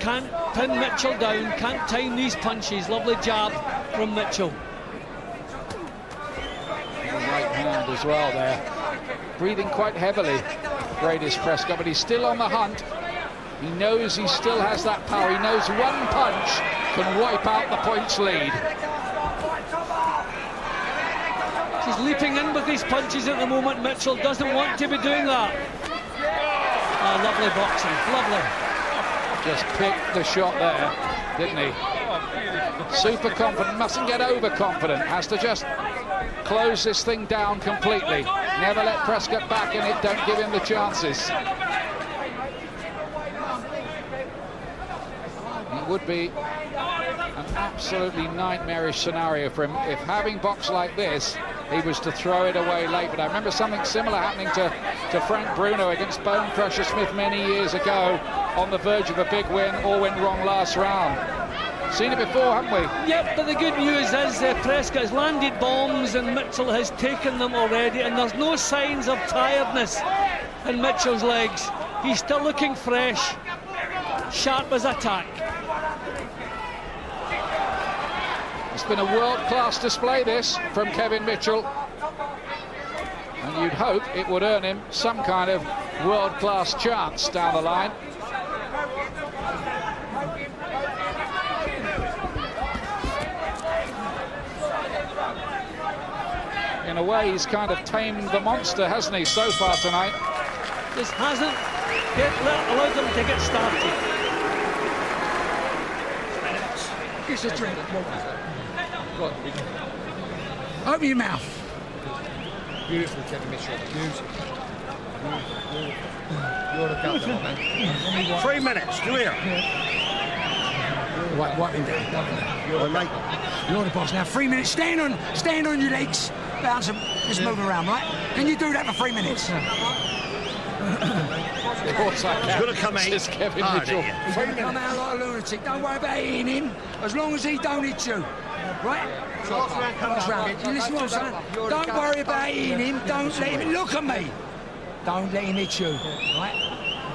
can't pin Mitchell down, can't time these punches. Lovely jab from Mitchell. The right hand as well there. Breathing quite heavily, Breidis Prescott, but he's still on the hunt. He knows he still has that power. He knows one punch can wipe out the points lead. He's leaping in with these punches at the moment. Mitchell doesn't want to be doing that. Oh, lovely boxing, lovely. Just picked the shot there, didn't he? Super confident, mustn't get overconfident. Has to just close this thing down completely. Never let Prescott back in it, don't give him the chances. It would be an absolutely nightmarish scenario for him if, having boxed like this, he was to throw it away late. But I remember something similar happening to Frank Bruno against Bone Crusher Smith many years ago, on the verge of a big win, all went wrong last round. Seen it before, haven't we? Yep, but the good news is Prescott has landed bombs and Mitchell has taken them already, and there's no signs of tiredness in Mitchell's legs. He's still looking fresh. sharp as a tack. It's been a world-class display, this, from Kevin Mitchell. And you'd hope it would earn him some kind of world-class chance down the line. In a way, he's kind of tamed the monster, hasn't he, so far tonight? Just hasn't allowed them to get started. Just a drink. Open your mouth. Beautiful, Kevin Mitchell. Beautiful. You're the captain, man. 3 minutes. Come here. Wipe him down. You're late. You're the boss. Now 3 minutes. Stand on your legs. Bounce and just move around, right? Can you do that for 3 minutes? Of course I can. He's going to come out. Says Kevin Mitchell. He's going to come out like a lunatic. Don't worry about hitting him, as long as he don't hit you. Right? Last round. You listen to what I'm saying? Don't worry about hitting him. Don't let him... Look at me. Don't let him hit you. Right?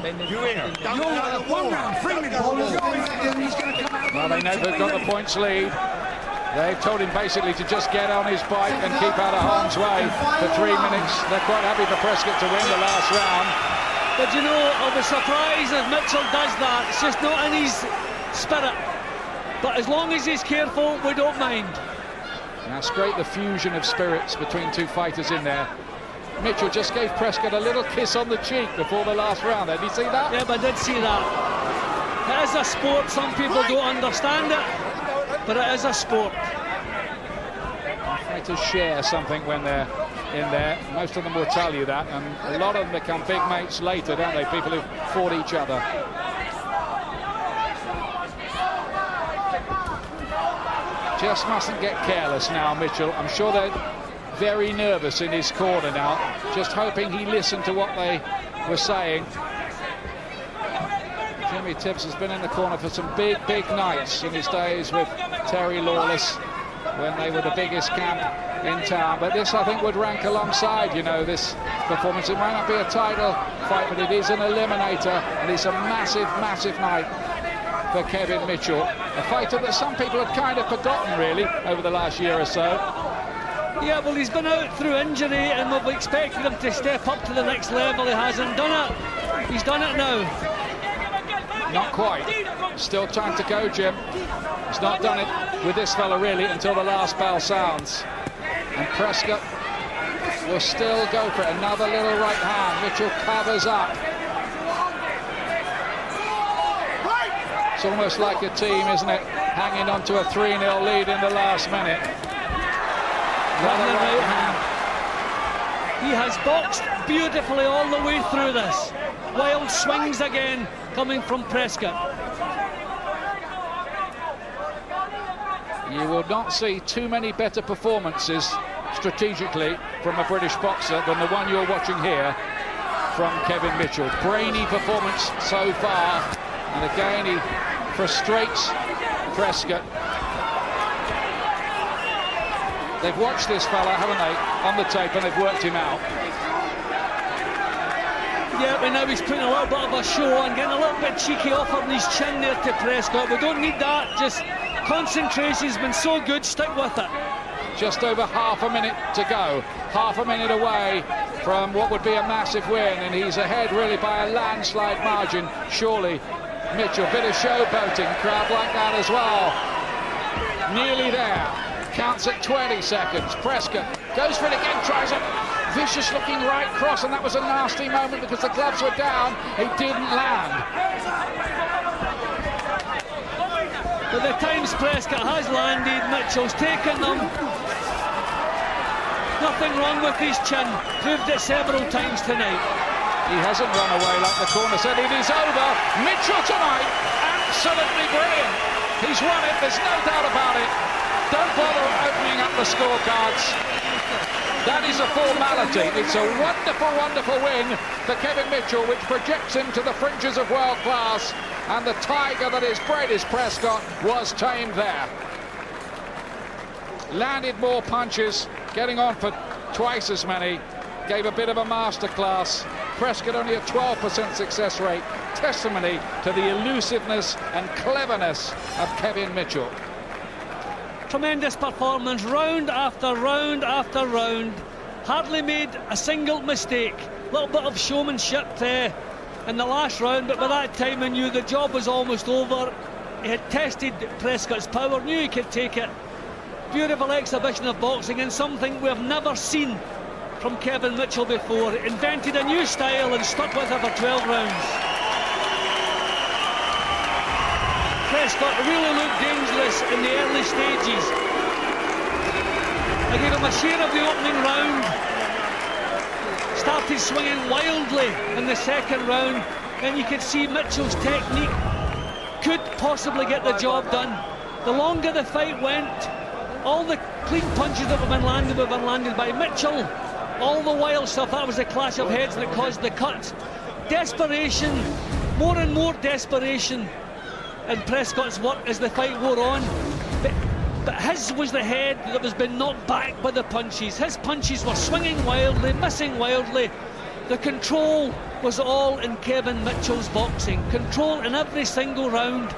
You here. You're 1 round, 3 minutes. He's going to come out. Well, they know they've got the points lead. They've told him basically to just get on his bike and keep out of harm's way for 3 minutes. They're quite happy for Prescott to win the last round. But you know, I'll be surprised if Mitchell does that. It's just not in his spirit. But as long as he's careful, we don't mind. That's great, the fusion of spirits between two fighters in there. Mitchell just gave Prescott a little kiss on the cheek before the last round. Did you see that? Yeah, but I did see that. It is a sport. Some people don't understand it, but it is a sport. Fighters share something when they're in there. Most of them will tell you that, and a lot of them become big mates later, don't they? People who fought each other. Just mustn't get careless now, Mitchell. I'm sure they're very nervous in his corner now, just hoping he listened to what they were saying. Jimmy Tibbs has been in the corner for some big nights in his days with Terry Lawless when they were the biggest camp in town. But this, I think, would rank alongside, you know, this performance. It might not be a title fight, but it is an eliminator, and it's a massive night for Kevin Mitchell. A fighter that some people had kind of forgotten, really, over the last year or so. Yeah, well, he's been out through injury, and we've expected him to step up to the next level. He hasn't done it. He's done it now. Not quite. Still time to go, Jim. He's not done it with this fella, really, until the last bell sounds. And Prescott will still go for it. Another little right hand. Mitchell covers up. It's almost like a team, isn't it? Hanging on to a 3-0 lead in the last minute. Another right hand. He has boxed beautifully all the way through this. Wild swings again coming from Prescott. You will not see too many better performances strategically from a British boxer than the one you're watching here from Kevin Mitchell. Brainy performance so far, and again he frustrates Prescott. They've watched this fella, haven't they, on the tape, and they've worked him out. Yeah, but now he's putting a little bit of a show and getting a little bit cheeky, offering his chin there to Prescott. We don't need that. Just concentration's been so good. Stick with it. Just over half a minute to go. Half a minute away from what would be a massive win, and he's ahead really by a landslide margin. Surely Mitchell, bit of showboating, crowd like that as well. Nearly there. Counts at 20 seconds. Prescott goes for it again, tries a vicious looking right cross, and that was a nasty moment because the gloves were down. He didn't land. But the times Prescott has landed, Mitchell's taken them. Nothing wrong with his chin. Proved it several times tonight. He hasn't run away like the corner said. It is over. Mitchell tonight, absolutely brilliant. He's won it, there's no doubt about it. Don't bother opening up the scorecards. That is a formality. It's a wonderful win for Kevin Mitchell, which projects him to the fringes of world class. And the tiger that is Breidis Prescott was tamed there. Landed more punches, getting on for twice as many. Gave a bit of a masterclass. Prescott only a 12% success rate. Testimony to the elusiveness and cleverness of Kevin Mitchell. Tremendous performance, round after round after round. Hardly made a single mistake. A little bit of showmanship in the last round, but by that time I knew the job was almost over. He had tested Prescott's power, knew he could take it. Beautiful exhibition of boxing, and something we have never seen from Kevin Mitchell before. Invented a new style and stuck with it for 12 rounds. Prescott really looked dangerous in the early stages. I gave him a share of the opening round. Started swinging wildly in the second round. Then you could see Mitchell's technique could possibly get the job done. The longer the fight went, all the clean punches that were landed by Mitchell. All the wild stuff, that was the clash of heads that caused the cut. Desperation, more and more desperation in Prescott's work as the fight wore on. But his was the head that was being knocked back by the punches. His punches were swinging wildly, missing wildly. The control was all in Kevin Mitchell's boxing. Control in every single round.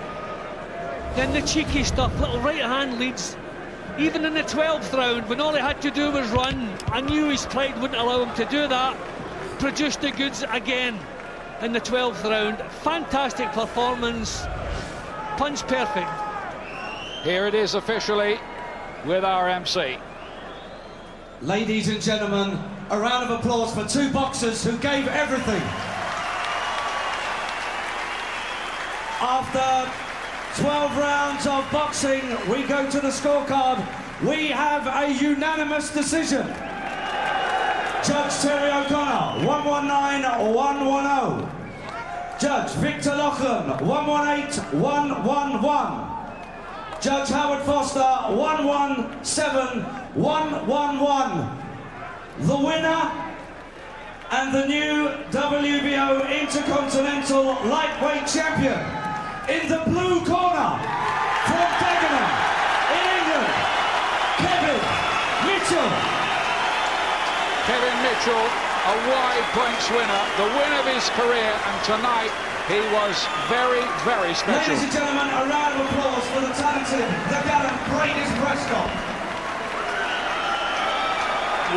Then the cheeky stuff, little right hand leads. Even in the 12th round, when all he had to do was run, I knew his pride wouldn't allow him to do that. Produced the goods again in the 12th round. Fantastic performance. Punch perfect. Here it is officially with our MC. Ladies and gentlemen, a round of applause for two boxers who gave everything. After 12 rounds of boxing, we go to the scorecard. We have a unanimous decision. Judge Terry O'Connor, 119-110. Judge Victor Loughlin, 118-111. Judge Howard Foster, 117-111. The winner and the new WBO Intercontinental Lightweight Champion in the blue corner from Dagenham in England, Kevin Mitchell. Kevin Mitchell, a wide points winner, the win of his career, and tonight he was very, very special. Ladies and gentlemen, a round of applause for the talented, the gallant Breidis Prescott.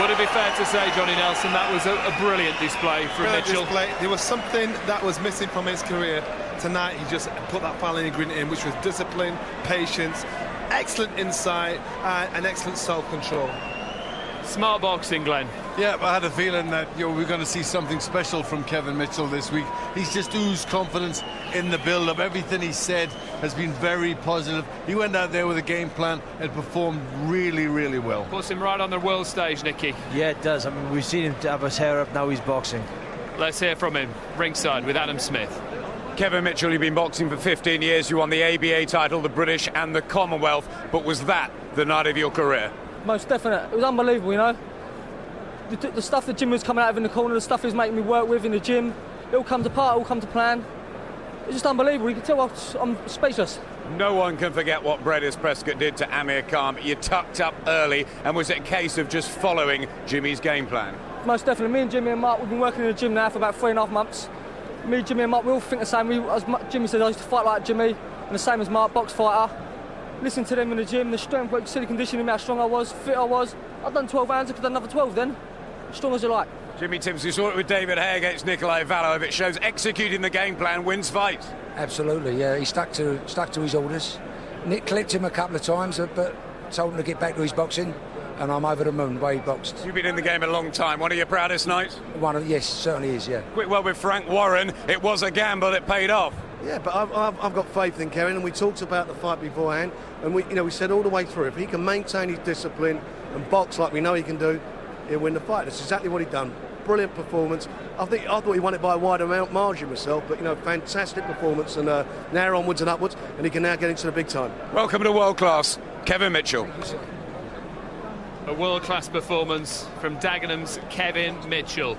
Would it be fair to say, Johnny Nelson, that was a brilliant display from Mitchell? There was something that was missing from his career. Tonight he just put that final ingredient in, which was discipline, patience, excellent insight, and excellent self-control. Smart boxing, Glenn. Yeah, I had a feeling that we're going to see something special from Kevin Mitchell this week. He's just oozed confidence in the build-up. Everything he said has been very positive. He went out there with a game plan and performed really, really well. Puts him right on the world stage, Nicky. Yeah, it does. I mean, we've seen him have his hair up, now he's boxing. Let's hear from him, ringside with Adam Smith. Kevin Mitchell, you've been boxing for 15 years. You won the ABA title, the British and the Commonwealth. But was that the night of your career? Most definite. It was unbelievable, you know. The stuff the gym was coming out of in the corner, the stuff he was making me work with in the gym, it all come to part, it all come to plan. It's just unbelievable. You can tell I'm speechless. No one can forget what Breidis Prescott did to Amir Khan. You tucked up early, and was it a case of just following Jimmy's game plan? Most definitely. Me and Jimmy and Mark, we've been working in the gym now for about 3.5 months. Me, Jimmy and Mark, we all think the same. Jimmy said I used to fight like Jimmy, and the same as Mark, box fighter. Listen to them in the gym, the strength work, silly conditioning, how strong I was, fit I was. I've done 12 rounds, I could have done another 12 then. Strong as you like. Jimmy Timms, you saw it with David Hay against Nikolai Valov. It shows executing the game plan wins fights. Absolutely, yeah. He stuck to his orders. Nick clipped him a couple of times, but told him to get back to his boxing, and I'm over the moon the way he boxed. You've been in the game a long time. One of your proudest nights? Yes, certainly is, yeah. Quick word with Frank Warren. It was a gamble, it paid off. Yeah, but I've got faith in Kevin, and we talked about the fight beforehand, and we said all the way through, if he can maintain his discipline and box like we know he can do, he'll win the fight. That's exactly what he done. Brilliant performance. I thought he won it by a wider margin myself, but fantastic performance, and now onwards and upwards, and he can now get into the big time. Welcome to world class, Kevin Mitchell. Thank you, sir. A world-class performance from Dagenham's Kevin Mitchell.